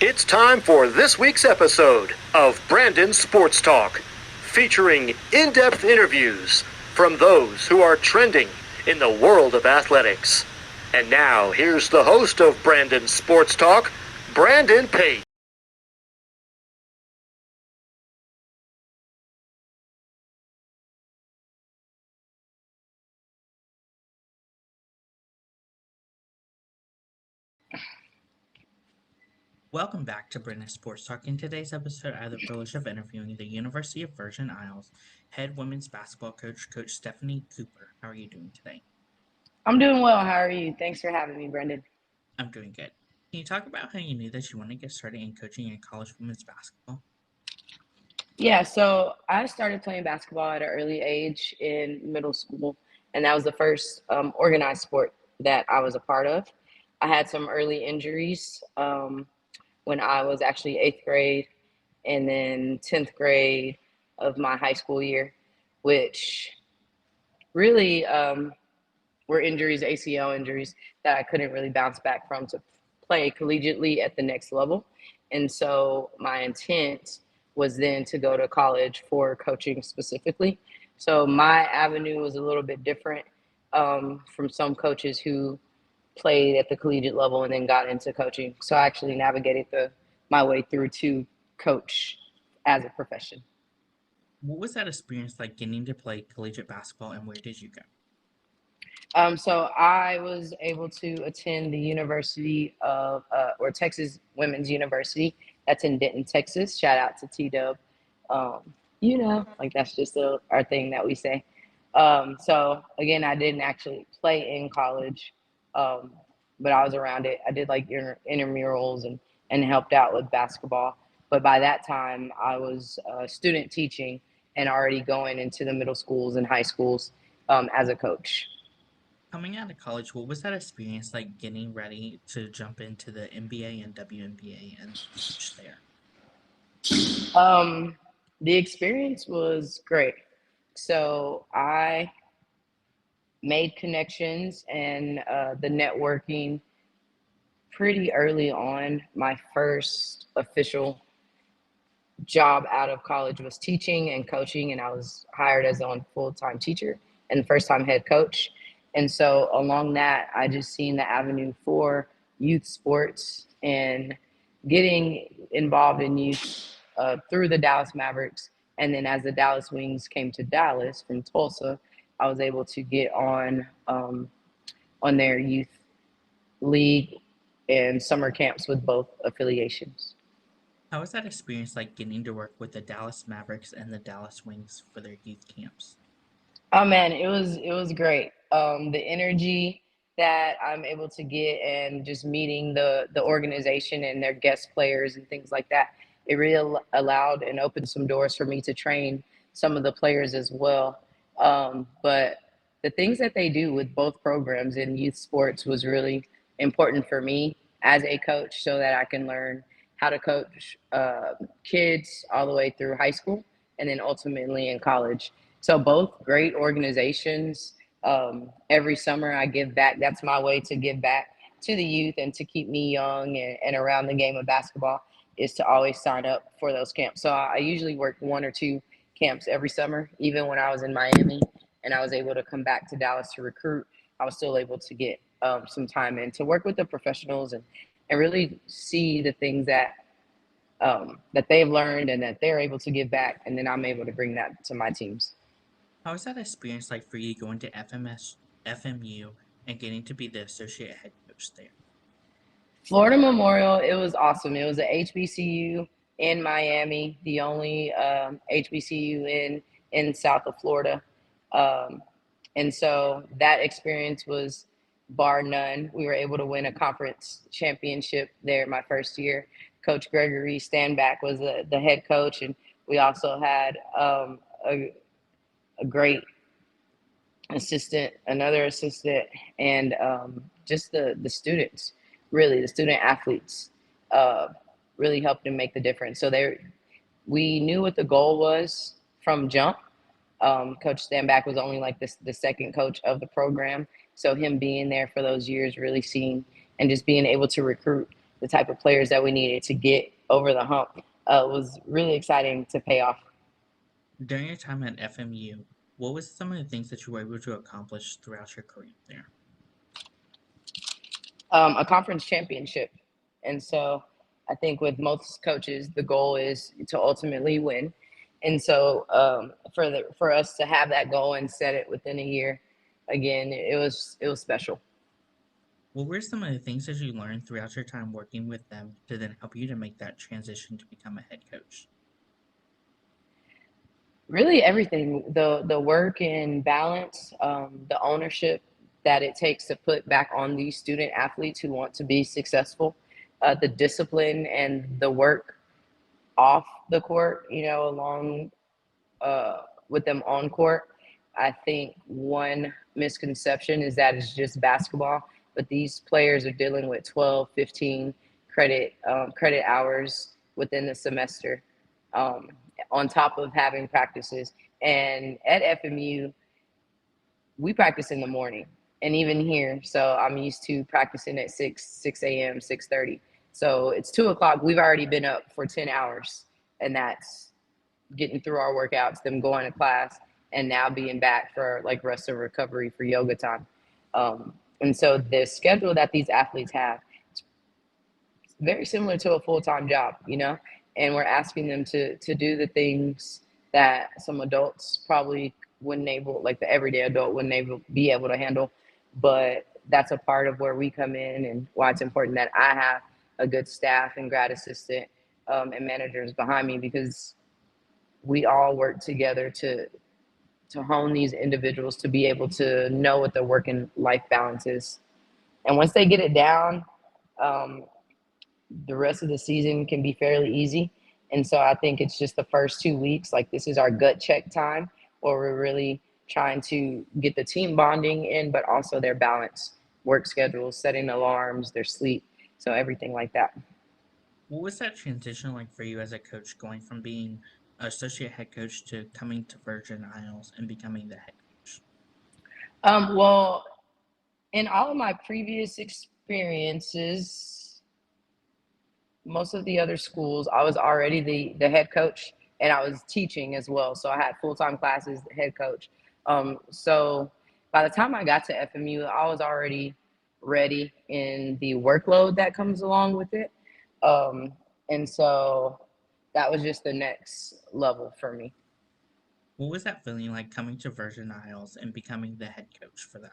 It's time for this week's episode of Brandon Sports Talk, featuring in-depth interviews from those who are trending in the world of athletics. And now, here's the host of Brandon Sports Talk, Brandon Pate. Welcome back to Brandon Sports Talk. In today's episode, I have the privilege of interviewing the University of Virgin Isles head women's basketball coach, Coach Stephaine Cooper. How are you doing today? I'm doing well. How are you? Thanks for having me, Brendan. I'm doing good. Can you talk about how you knew that you want to get started in coaching in college women's basketball? Yeah, so I started playing basketball at an early age in middle school, and that was the first organized sport that I was a part of. I had some early injuries when I was actually eighth grade and then 10th grade of my high school year, which really were injuries, ACL injuries, that I couldn't really bounce back from to play collegiately at the next level. And so my intent was then to go to college for coaching specifically. So my avenue was a little bit different from some coaches who played at the collegiate level and then got into coaching. So I actually navigated my way through to coach as a profession. What was that experience like getting to play collegiate basketball, and where did you go? So I was able to attend the University of, or Texas Women's University. That's in Denton, Texas. Shout out to T-Dub. Like that's just our thing that we say. So again, I didn't actually play in college, um, but I was around it. I did like intramurals and helped out with basketball. But by that time, I was student teaching and already going into the middle schools and high schools as a coach. Coming out of college, what was that experience like getting ready to jump into the NBA and WNBA and coach there? Um, the experience was great. So I made connections and the networking pretty early on. My first official job out of college was teaching and coaching, and I was hired as a full-time teacher and first time head coach. And so along that, I just seen the avenue for youth sports and getting involved in youth through the Dallas Mavericks. And then as the Dallas Wings came to Dallas from Tulsa, I was able to get on their youth league and summer camps with both affiliations. How was that experience like getting to work with the Dallas Mavericks and the Dallas Wings for their youth camps? Oh man, it was great. The energy that I'm able to get and just meeting the organization and their guest players and things like that, it really allowed and opened some doors for me to train some of the players as well. But the things that they do with both programs in youth sports was really important for me as a coach, so that I can learn how to coach kids all the way through high school and then ultimately in college. So both great organizations. Every summer I give back. That's my way to give back to the youth and to keep me young and around the game of basketball, is to always sign up for those camps. So I usually work one or two camps every summer. Even when I was in Miami and I was able to come back to Dallas to recruit, I was still able to get some time in to work with the professionals and really see the things that they've learned and that they're able to give back. And then I'm able to bring that to my teams. How was that experience like for you going to FMU and getting to be the associate head coach there? Florida Memorial, it was awesome. It was a HBCU in Miami, the only HBCU in south of Florida. Um, and so that experience was bar none. We were able to win a conference championship there my first year. Coach Gregory Standback was the head coach, and we also had a great assistant, another assistant, and just the students, really the student athletes, uh, really helped them make the difference. So we knew what the goal was from jump. Coach Stanback was only like the second coach of the program, so him being there for those years, really seeing and just being able to recruit the type of players that we needed to get over the hump was really exciting to pay off. During your time at FMU, what was some of the things that you were able to accomplish throughout your career there? A conference championship. And so I think with most coaches, the goal is to ultimately win. And so for us to have that goal and set it within a year, again, it was special. What were some of the things that you learned throughout your time working with them to then help you to make that transition to become a head coach? Really everything, the work and balance, the ownership that it takes to put back on these student athletes who want to be successful, the discipline and the work off the court, along with them on court. I think one misconception is that it's just basketball, but these players are dealing with 12, 15 credit hours within the semester, um, on top of having practices. And at FMU, we practice in the morning, and even here, so I'm used to practicing at 6 a.m., 6:30. So it's 2 o'clock. We've already been up for 10 hours, and that's getting through our workouts, them going to class, and now being back for like rest of recovery for yoga time. And so the schedule that these athletes have, it's very similar to a full-time job, and we're asking them to do the things that some adults probably wouldn't able, like the everyday adult wouldn't be able to handle. But that's a part of where we come in and why it's important that I have a good staff and grad assistant, and managers behind me, because we all work together to hone these individuals to be able to know what their work and life balance is. And once they get it down, um, the rest of the season can be fairly easy. And so I think it's just the first 2 weeks, like this is our gut check time, where we're really trying to get the team bonding in, but also their balance, work schedules, setting alarms, their sleep, so everything like that. What was that transition like for you as a coach, going from being associate head coach to coming to Virgin Isles and becoming the head coach? Well, in all of my previous experiences, most of the other schools, I was already the head coach, and I was teaching as well. So I had full-time classes, head coach. So by the time I got to FMU, I was already ready in the workload that comes along with it. Um, and so that was just the next level for me. What was that feeling like coming to Virgin Isles and becoming the head coach for them?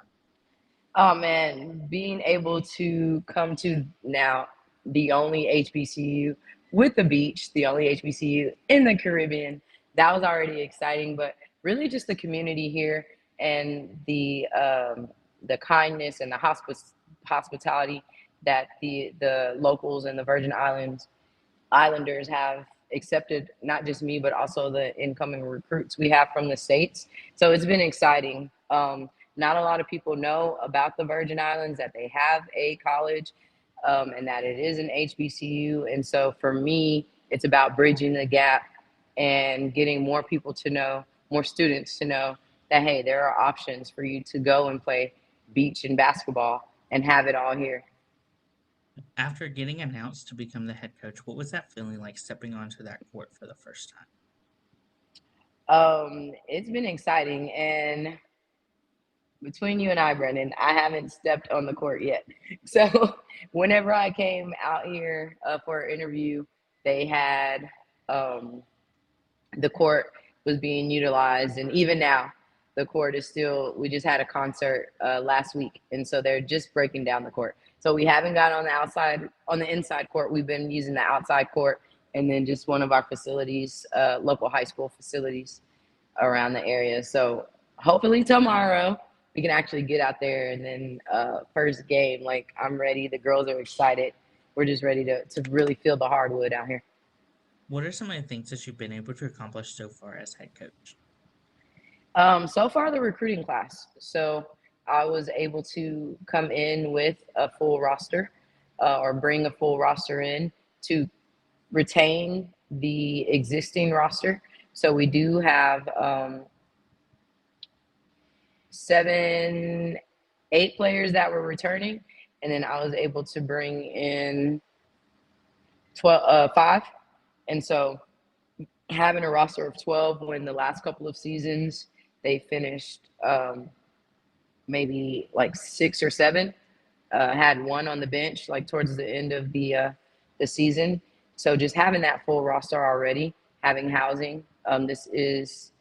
Oh man, being able to come to now the only HBCU with the beach, the only HBCU in the Caribbean, that was already exciting. But really, just the community here and the kindness and the hospitality that the locals in the Virgin Islanders have accepted, not just me, but also the incoming recruits we have from the States. So it's been exciting. Not a lot of people know about the Virgin Islands, that they have a college, and that it is an HBCU. And so for me, it's about bridging the gap and getting more people to know, more students to know that, hey, there are options for you to go and play beach and basketball and have it all here. After getting announced to become the head coach, what was that feeling like stepping onto that court for the first time? It's been exciting, and between you and I, Brendan, I haven't stepped on the court yet. So whenever I came out here for an interview, they had um, the court was being utilized, and even now, the court is still. We just had a concert last week, and so they're just breaking down the court. So we haven't got on the outside, on the inside court. We've been using the outside court, and then just one of our facilities, local high school facilities around the area. So hopefully tomorrow we can actually get out there, and then first game, like I'm ready. The girls are excited. We're just ready to really feel the hardwood out here. What are some of the things that you've been able to accomplish so far as head coach? So far, the recruiting class. So I was able to come in with a full roster, or bring a full roster in to retain the existing roster. So we do have 7, 8 players that were returning, and then I was able to bring in 5. And so having a roster of 12 when the last couple of seasons they finished maybe like 6 or 7, had one on the bench like towards the end of the season. So just having that full roster already, having housing. This is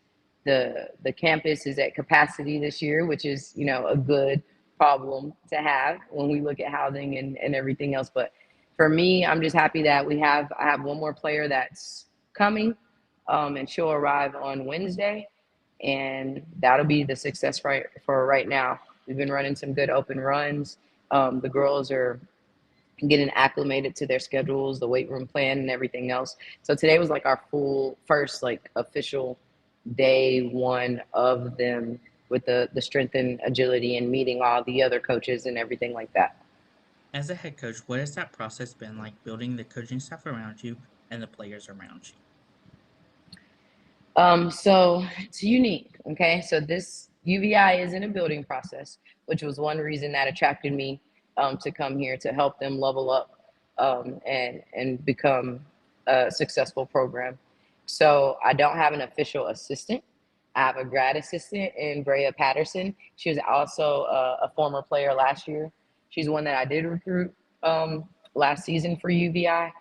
the campus is at capacity this year, which is, you know, a good problem to have when we look at housing and everything else. But for me, I'm just happy that I have one more player that's coming, and she'll arrive on Wednesday, and that'll be the success for right now. We've been running some good open runs. The girls are getting acclimated to their schedules, the weight room plan, and everything else. So today was like our full first like official day one of them with the strength and agility and meeting all the other coaches and everything like that. As a head coach, what has that process been like building the coaching staff around you and the players around you? So it's unique. Okay. So this UVI is in a building process, which was one reason that attracted me to come here to help them level up and become a successful program. So I don't have an official assistant. I have a grad assistant in Brea Patterson. She was also a former player last year. She's one that I did recruit last season for UVI,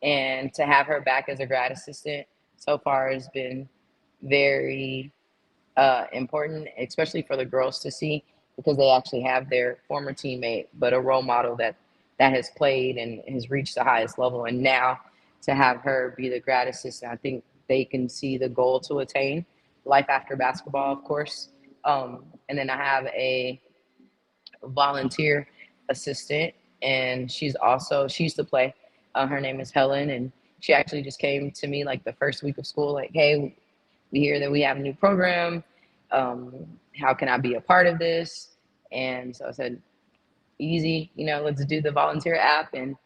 and to have her back as a grad assistant so far has been very important, especially for the girls to see, because they actually have their former teammate, but a role model that has played and has reached the highest level. And now to have her be the grad assistant, I think they can see the goal to attain life after basketball, of course. And then I have a volunteer assistant, and she used to play. Her name is Helen, and she actually just came to me like the first week of school, like, hey, we hear that we have a new program. How can I be a part of this? And so I said, easy, you know, let's do the volunteer app, and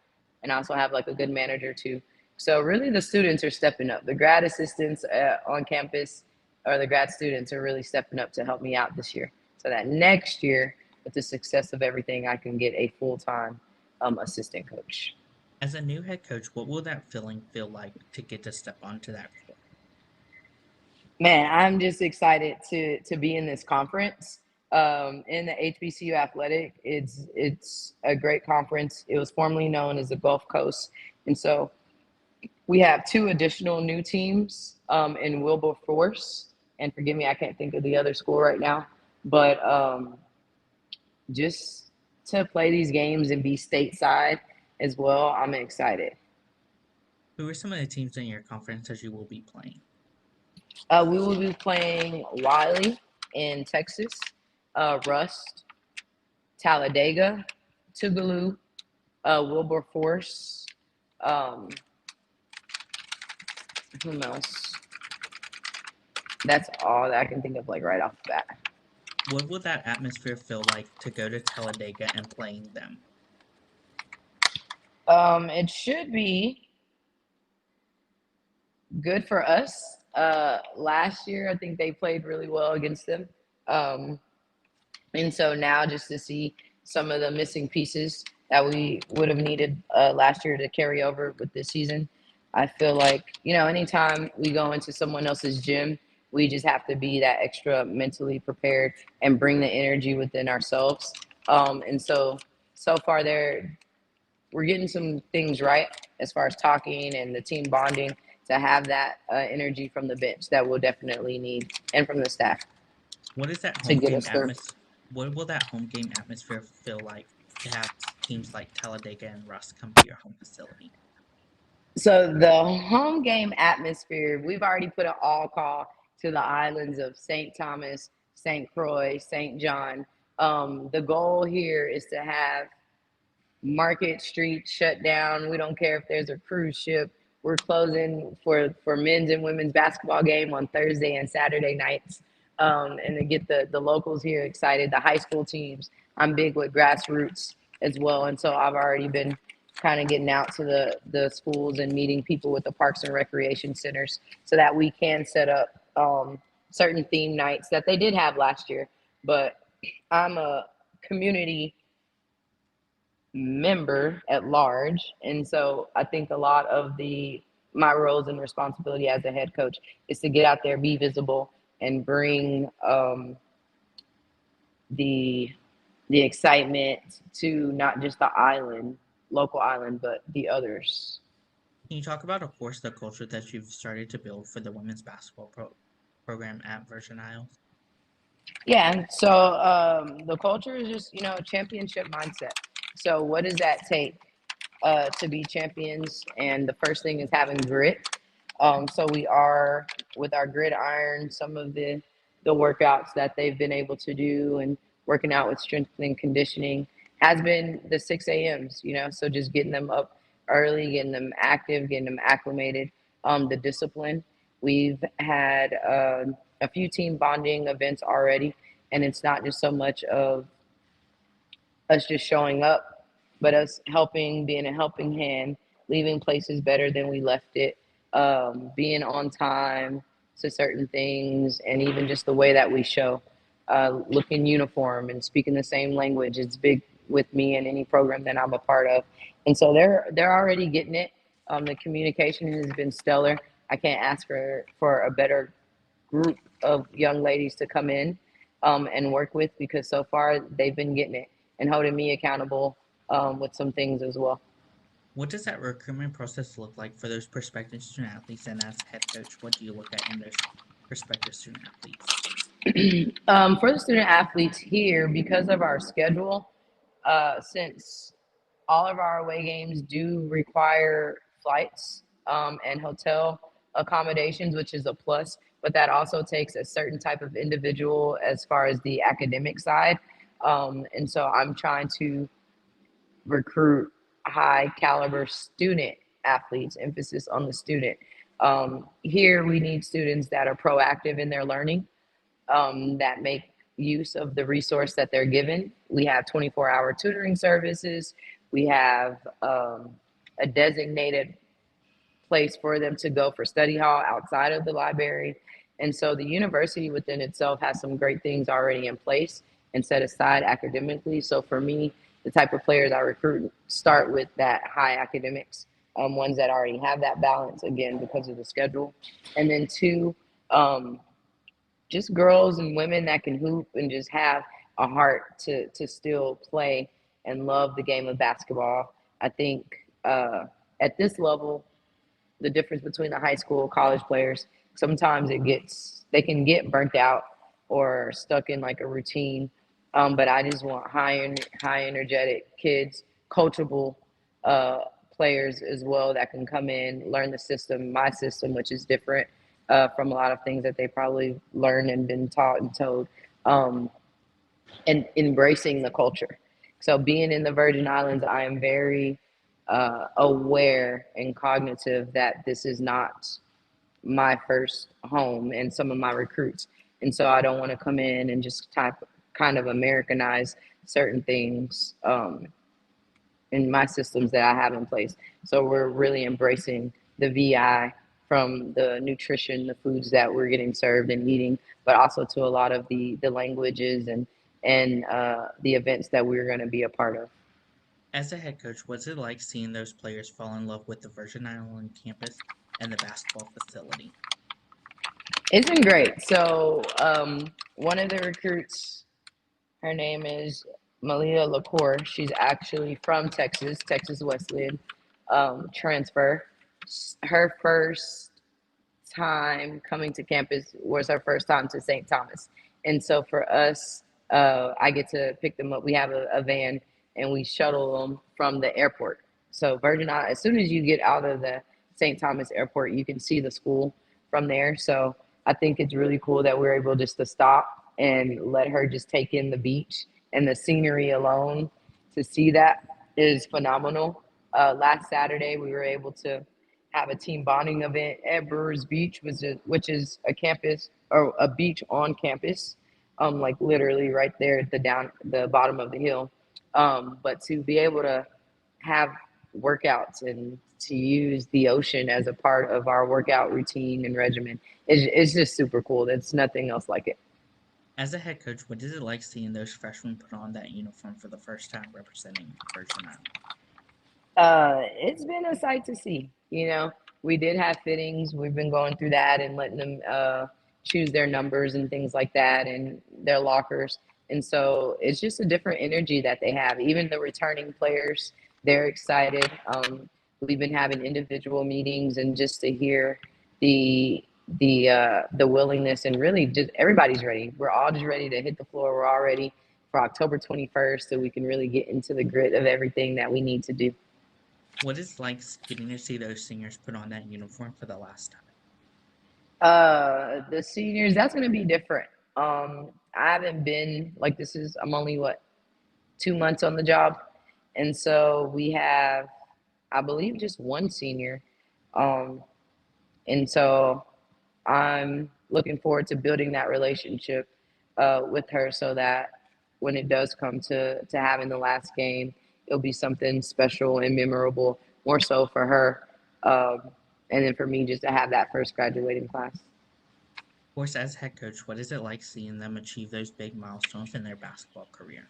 also have like a good manager too. So really the students are stepping up. The grad assistants on campus, or the grad students, are really stepping up to help me out this year. So that next year, with the success of everything, I can get a full-time assistant coach. As a new head coach, what will that feeling feel like to get to step onto that court? Man, I'm just excited to be in this conference. In the HBCU Athletic, it's a great conference. It was formerly known as the Gulf Coast, and so we have 2 additional new teams in Wilberforce. And forgive me, I can't think of the other school right now, but just to play these games and be stateside as well, I'm excited. Who are some of the teams in your conference that you will be playing? We will be playing Wiley in Texas, Rust, Talladega, Tougaloo, Wilberforce. Um, who else? That's all that I can think of, like right off the bat. What will that atmosphere feel like to go to Talladega and playing them? It should be good for us. Last year, I think they played really well against them. And so now just to see some of the missing pieces that we would have needed last year to carry over with this season, I feel like, you know, anytime we go into someone else's gym, we just have to be that extra mentally prepared and bring the energy within ourselves. And so far we're getting some things right as far as talking and the team bonding to have that energy from the bench that we'll definitely need, and from the staff What is that to home get game us through. atmosphere? What will that home game atmosphere feel like to have teams like Talladega and Russ come to your home facility? So the home game atmosphere, we've already put an all call to the islands of St. Thomas, St. Croix, St. John. The goal here is to have Market Street shut down. We don't care if there's a cruise ship. We're closing for men's and women's basketball game on Thursday and Saturday nights, and to get the locals here excited, the high school teams. I'm big with grassroots as well, and so I've already been kind of getting out to the schools and meeting people with the parks and recreation centers so that we can set up certain theme nights that they did have last year. But I'm a community member at large. And so I think a lot of my roles and responsibility as a head coach is to get out there, be visible, and bring the the excitement to not just the island, local island, but the others. Can you talk about, of course, the culture that you've started to build for the women's basketball program at Virgin Isles? Yeah, so the culture is just, championship mindset. So what does that take to be champions? And the first thing is having grit. So we are with our gridiron, some of the workouts that they've been able to do and working out with strength and conditioning has been the 6 a.m.s, so just getting them up early, getting them active, getting them acclimated, the discipline. We've had a few team bonding events already, and it's not just so much of us just showing up, but us helping, being a helping hand, leaving places better than we left it, being on time to certain things, and even just the way that we show, look in uniform and speaking the same language. It's big with me and any program that I'm a part of, and so they're already getting it. The communication has been stellar. I can't ask for a better group of young ladies to come in and work with, because so far they've been getting it and holding me accountable with some things as well. What does that recruitment process look like for those prospective student athletes? And as head coach, what do you look at in those prospective student athletes? For the student athletes here, because of our schedule, since all of our away games do require flights and hotel accommodations, which is a plus, but that also takes a certain type of individual as far as the academic side. And so I'm trying to recruit high caliber student athletes, emphasis on the student. Here, we need students that are proactive in their learning, that make use of the resource that they're given. We have 24-hour tutoring services. We have a designated place for them to go for study hall outside of the library. And so the university within itself has some great things already in place and set aside academically. So for me, the type of players I recruit start with that high academics, ones that already have that balance, again, because of the schedule. And then two, just girls and women that can hoop and just have a heart to still play and love the game of basketball. I think at this level, the difference between the high school college players, sometimes they can get burnt out or stuck in like a routine. But I just want high energetic kids, coachable uh, players as well, that can come in, learn the system, my system, which is different from a lot of things that they probably learned and been taught and told, um, and embracing the culture. So being in the Virgin Islands, I am very aware and cognitive that this is not my first home and some of my recruits. And so I don't want to come in and just kind of Americanize certain things in my systems that I have in place. So we're really embracing the VI, from the nutrition, the foods that we're getting served and eating, but also to a lot of the languages and the events that we're going to be a part of. As a head coach, what's it like seeing those players fall in love with the Virgin Island campus and the basketball facility? It's been great. So one of the recruits, her name is Malia Lacour. She's actually from Texas, Texas Wesleyan transfer. Her first time coming to campus was her first time to St. Thomas. And so for us, I get to pick them up. We have a van and we shuttle them from the airport. So Virgin Islands, as soon as you get out of the St. Thomas airport, you can see the school from there. So I think it's really cool that we're able just to stop and let her just take in the beach, and the scenery alone to see that is phenomenal. Last Saturday, we were able to have a team bonding event at Brewers Beach, which is a campus or a beach on campus, like literally right there at the bottom of the hill. But to be able to have workouts and to use the ocean as a part of our workout routine and regimen is just super cool. There's nothing else like it. As a head coach, what is it like seeing those freshmen put on that uniform for the first time representing Virgin Islands? It's been a sight to see. We did have fittings. We've been going through that and letting them choose their numbers and things like that and their lockers. And so it's just a different energy that they have. Even the returning players, they're excited. We've been having individual meetings and just to hear the willingness and really just everybody's ready. We're all just ready to hit the floor. We're all ready for October 21st so we can really get into the grit of everything that we need to do. What is it like getting to see those seniors put on that uniform for the last time? The seniors, that's gonna be different. I haven't been like I'm only 2 months on the job, and so we have, I believe, just one senior, um, and so I'm looking forward to building that relationship with her, so that when it does come to having the last game, it'll be something special and memorable, more so for her, um, and then for me just to have that first graduating class. Of course, as head coach, what is it like seeing them achieve those big milestones in their basketball career?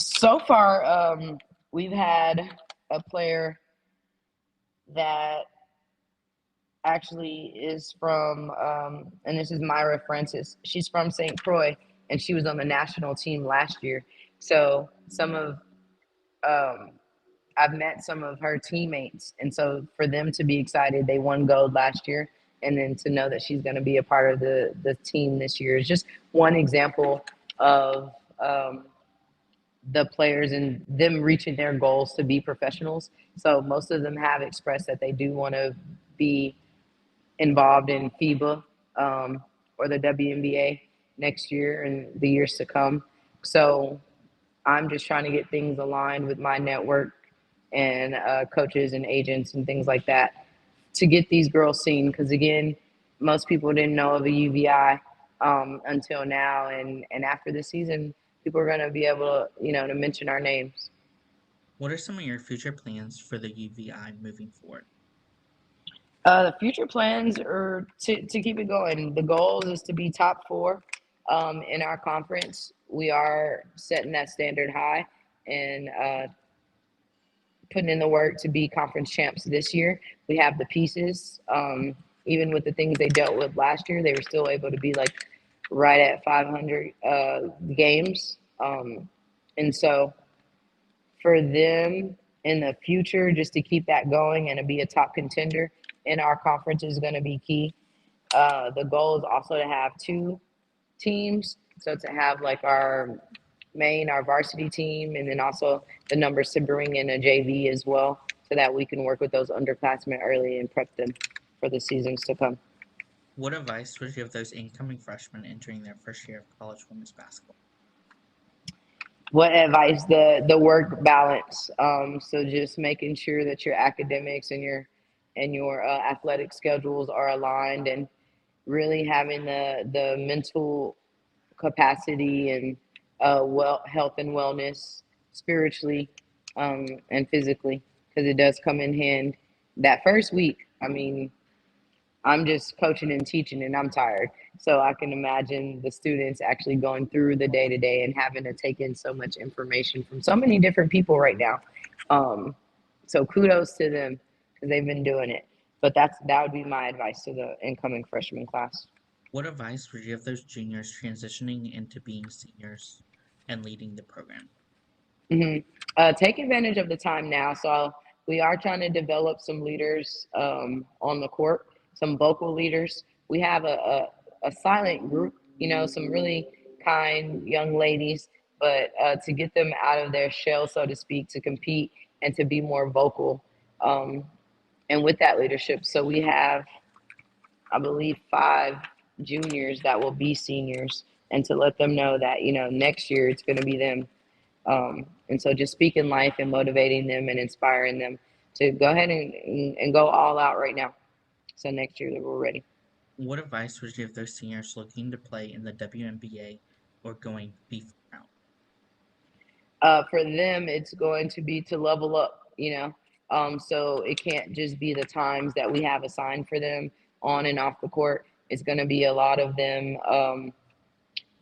So far, we've had a player that actually is from, and this is Myra Francis. She's from St. Croix, and she was on the national team last year. So um, I've met some of her teammates, and so for them to be excited, they won gold last year, and then to know that she's going to be a part of the team this year is just one example of the players and them reaching their goals to be professionals. So most of them have expressed that they do want to be involved in FIBA or the WNBA next year and the years to come. So I'm just trying to get things aligned with my network and coaches and agents and things like that to get these girls seen. Because again, most people didn't know of a UVI until now, and after the season, people are going to be able to to mention our names. What are some of your future plans for the UVI moving forward? The future plans are to keep it going. The goal is to be top four in our conference. We are setting that standard high and putting in the work to be conference champs this year. We have the pieces. Even with the things they dealt with last year, they were still able to be like right at 500 games. And so for them in the future, just to keep that going and to be a top contender in our conference is going to be key. The goal is also to have two teams. So to have like our varsity team, and then also the numbers to bring in a JV as well, so that we can work with those underclassmen early and prep them for the seasons to come. What advice would you give those incoming freshmen entering their first year of college women's basketball? What advice? The work balance. So just making sure that your academics and your athletic schedules are aligned, and really having the mental capacity and health and wellness spiritually and physically, because it does come in hand. That first week, I mean, I'm just coaching and teaching and I'm tired. So I can imagine the students actually going through the day to day and having to take in so much information from so many different people right now. Um, so kudos to them because they've been doing it. But that would be my advice to the incoming freshman class. What advice would you give those juniors transitioning into being seniors and leading the program? hmm Take advantage of the time now. So we are trying to develop some leaders on the court, some vocal leaders. We have a silent group, some really kind young ladies, but to get them out of their shell, so to speak, to compete and to be more vocal, um, and with that leadership. So we have, I believe, 5 juniors that will be seniors, and to let them know that, next year it's going to be them. And so just speaking life and motivating them and inspiring them to go ahead and go all out right now. So next year that we're ready. What advice would you give those seniors looking to play in the WNBA or going before out? For them, it's going to be to level up, so it can't just be the times that we have assigned for them on and off the court. It's going to be a lot of them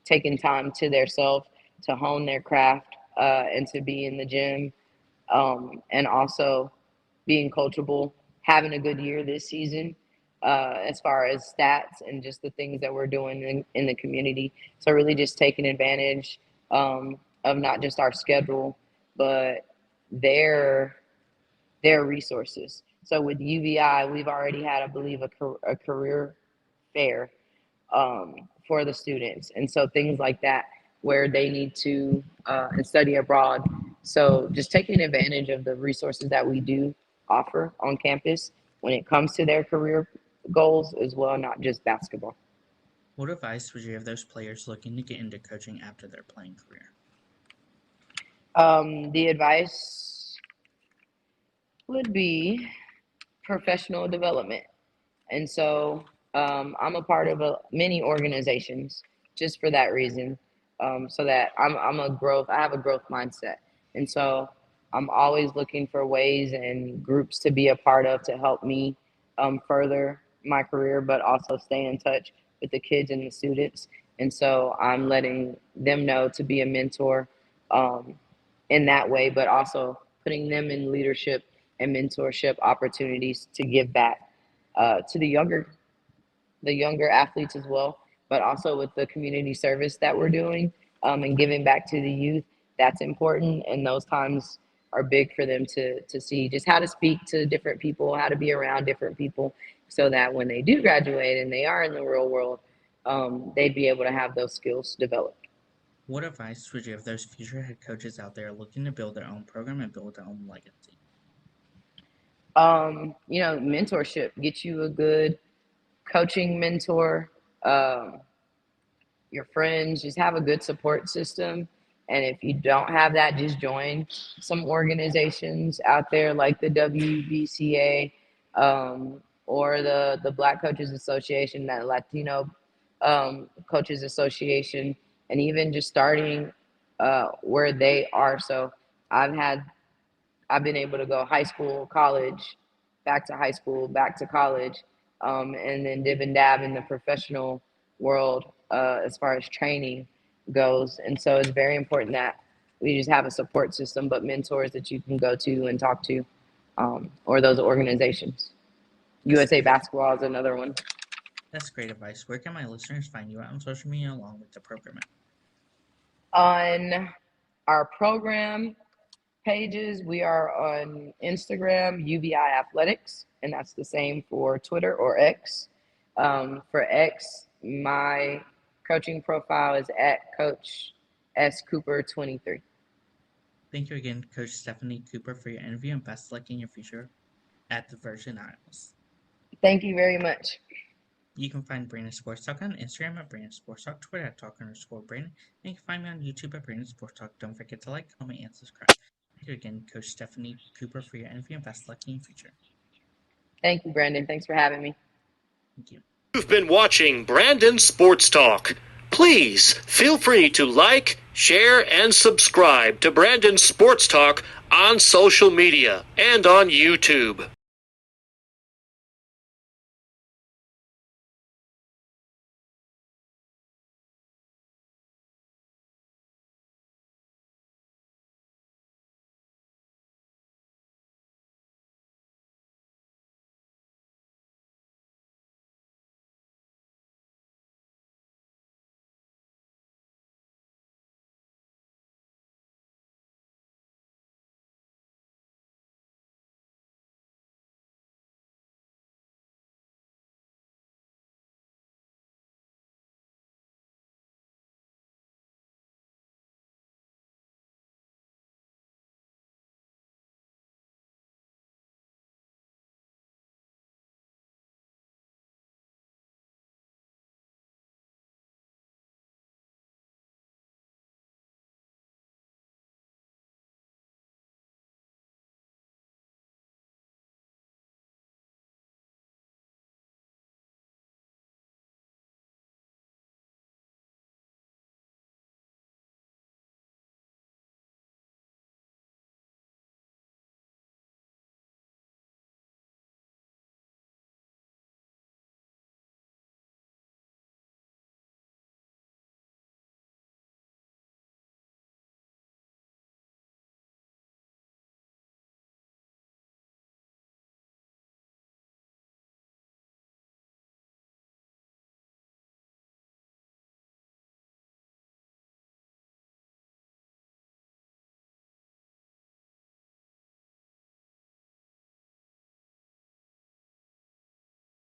taking time to their self to hone their craft and to be in the gym, and also being coachable, having a good year this season as far as stats and just the things that we're doing in the community. So really just taking advantage of not just our schedule, but their resources. So with UVI, we've already had, I believe, a career fair for the students. And so things like that, where they need to study abroad. So just taking advantage of the resources that we do offer on campus when it comes to their career goals as well, not just basketball. What advice would you give those players looking to get into coaching after their playing career? The advice would be professional development. And so I'm a part of many organizations just for that reason, so that I have a growth mindset. And so I'm always looking for ways and groups to be a part of to help me further my career, but also stay in touch with the kids and the students. And so I'm letting them know to be a mentor in that way, but also putting them in leadership and mentorship opportunities to give back to the younger athletes as well, but also with the community service that we're doing and giving back to the youth. That's important, and those times are big for them to see just how to speak to different people, how to be around different people, so that when they do graduate and they are in the real world, they'd be able to have those skills developed. What advice would you give those future head coaches out there looking to build their own program and build their own legacy? Mentorship. Get you a good coaching mentor, your friends, just have a good support system. And if you don't have that, just join some organizations out there like the WBCA, or the Black Coaches Association, that Latino Coaches Association, and even just starting where they are. So I've been able to go high school, college, back to high school, back to college, and then dib and dab in the professional world as far as training goes. And so it's very important that we just have a support system, but mentors that you can go to and talk to, or those organizations. USA Basketball is another one. That's great advice. Where can my listeners find you out on social media along with the program? On our program pages, we are on Instagram, UVI Athletics, and that's the same for Twitter or X. For X, my coaching profile is at Coach S. Cooper 23. Thank you again, Coach Stephaine Cooper, for your interview, and best luck in your future at the Virgin Isles. Thank you very much. You can find Brandon Sports Talk on Instagram at Brandon Sports Talk, Twitter at Talk_Brandon, and you can find me on YouTube at Brandon Sports Talk. Don't forget to like, comment, and subscribe. Thank you again, Coach Stephaine Cooper, for your interview, and best luck in your future. Thank you, Brandon. Thanks for having me. Thank you. You've been watching Brandon Sports Talk. Please feel free to like, share, and subscribe to Brandon Sports Talk on social media and on YouTube.